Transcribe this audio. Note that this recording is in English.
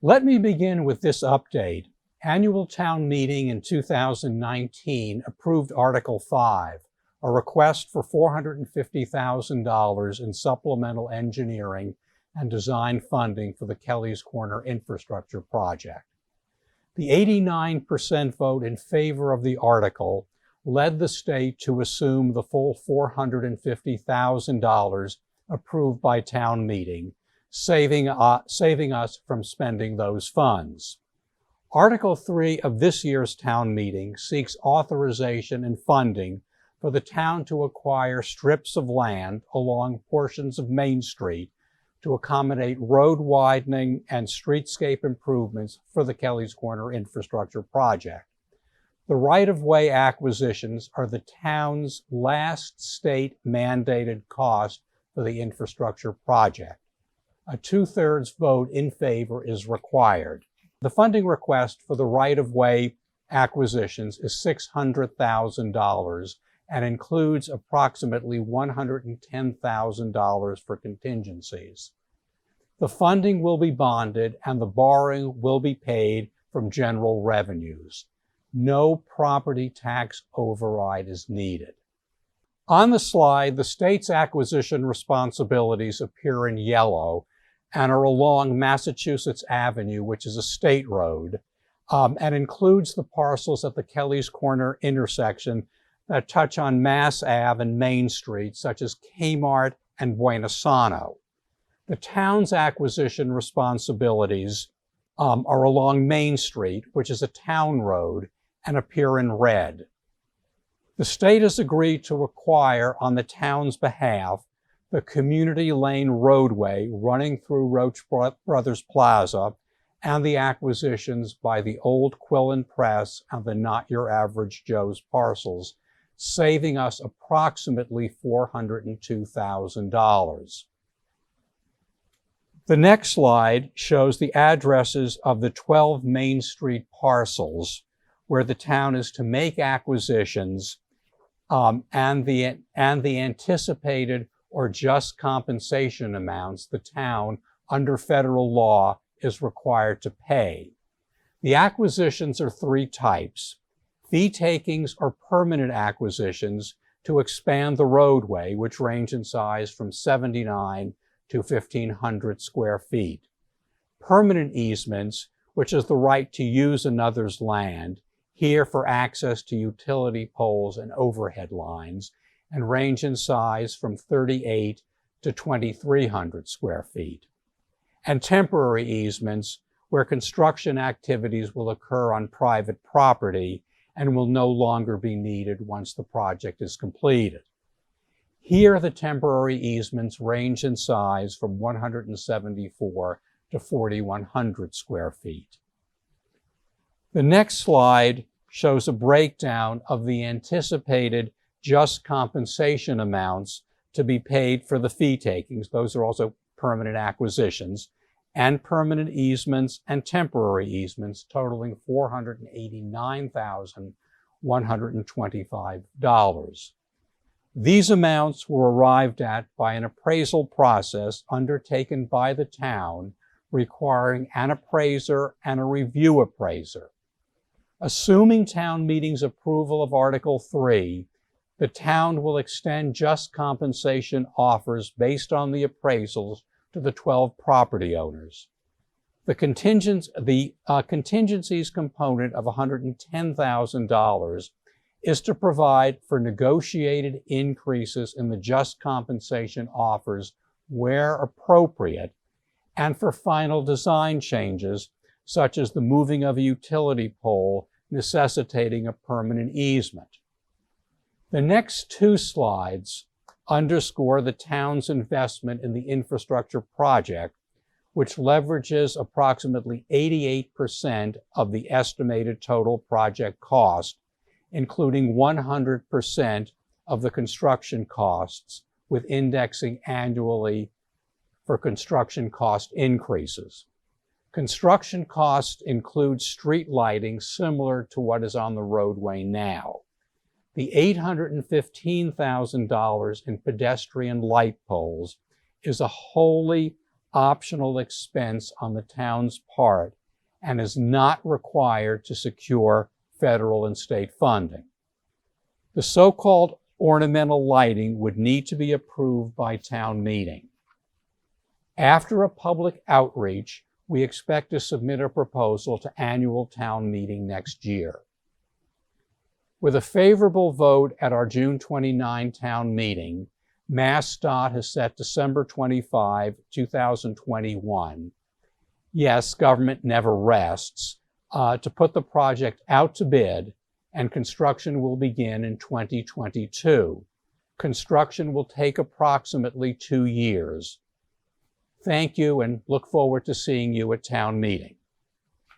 Let me begin with this update. Annual town meeting in 2019 approved Article 5, a request for $450,000 in supplemental engineering and design funding for the Kelley's Corner infrastructure project. The 89% vote in favor of the article led the state to assume the full $450,000 approved by town meeting, saving us from spending those funds. Article 3 of this year's town meeting seeks authorization and funding for the town to acquire strips of land along portions of Main Street to accommodate road widening and streetscape improvements for the Kelley's Corner infrastructure project. The right-of-way acquisitions are the town's last state-mandated cost for the infrastructure project. A 2/3 vote in favor is required. The funding request for the right-of-way acquisitions is $600,000 and includes approximately $110,000 for contingencies. The funding will be bonded and the borrowing will be paid from general revenues. No property tax override is needed. On the slide, the state's acquisition responsibilities appear in yellow and are along Massachusetts Avenue, which is a state road, and includes the parcels at the Kelley's Corner intersection that touch on Mass Ave and Main Street, such as Kmart and Buenosano. The town's acquisition responsibilities are along Main Street, which is a town road, and appear in red. The state has agreed to acquire, on the town's behalf, the Community Lane roadway running through Roach Brothers Plaza and the acquisitions by the Old Quillen Press and the Not Your Average Joe's parcels, saving us approximately $402,000. The next slide shows the addresses of the 12 Main Street parcels where the town is to make acquisitions and the anticipated or just compensation amounts the town, under federal law, is required to pay. The acquisitions are 3 types. Fee takings or permanent acquisitions to expand the roadway, which range in size from 79 to 1,500 square feet. Permanent easements, which is the right to use another's land, here for access to utility poles and overhead lines, and range in size from 38 to 2,300 square feet. And temporary easements, where construction activities will occur on private property and will no longer be needed once the project is completed. Here, the temporary easements range in size from 174 to 4,100 square feet. The next slide shows a breakdown of the anticipated just compensation amounts to be paid for the fee takings. Those are also permanent acquisitions, and permanent easements and temporary easements totaling $489,125. These amounts were arrived at by an appraisal process undertaken by the town, requiring an appraiser and a review appraiser. Assuming town meeting's approval of Article 3, the town will extend just compensation offers based on the appraisals to the 12 property owners. The contingencies component of $110,000 is to provide for negotiated increases in the just compensation offers where appropriate, and for final design changes, such as the moving of a utility pole necessitating a permanent easement. The next 2 slides underscore the town's investment in the infrastructure project, which leverages approximately 88% of the estimated total project cost, including 100% of the construction costs, with indexing annually for construction cost increases. Construction costs include street lighting similar to what is on the roadway now. The $815,000 in pedestrian light poles is a wholly optional expense on the town's part and is not required to secure federal and state funding. The so-called ornamental lighting would need to be approved by town meeting. After a public outreach, we expect to submit a proposal to annual town meeting next year. With a favorable vote at our June 29 town meeting, MassDOT has set December 25, 2021, yes, government never rests, to put the project out to bid, and construction will begin in 2022. Construction will take approximately 2 years. Thank you, and look forward to seeing you at town meeting.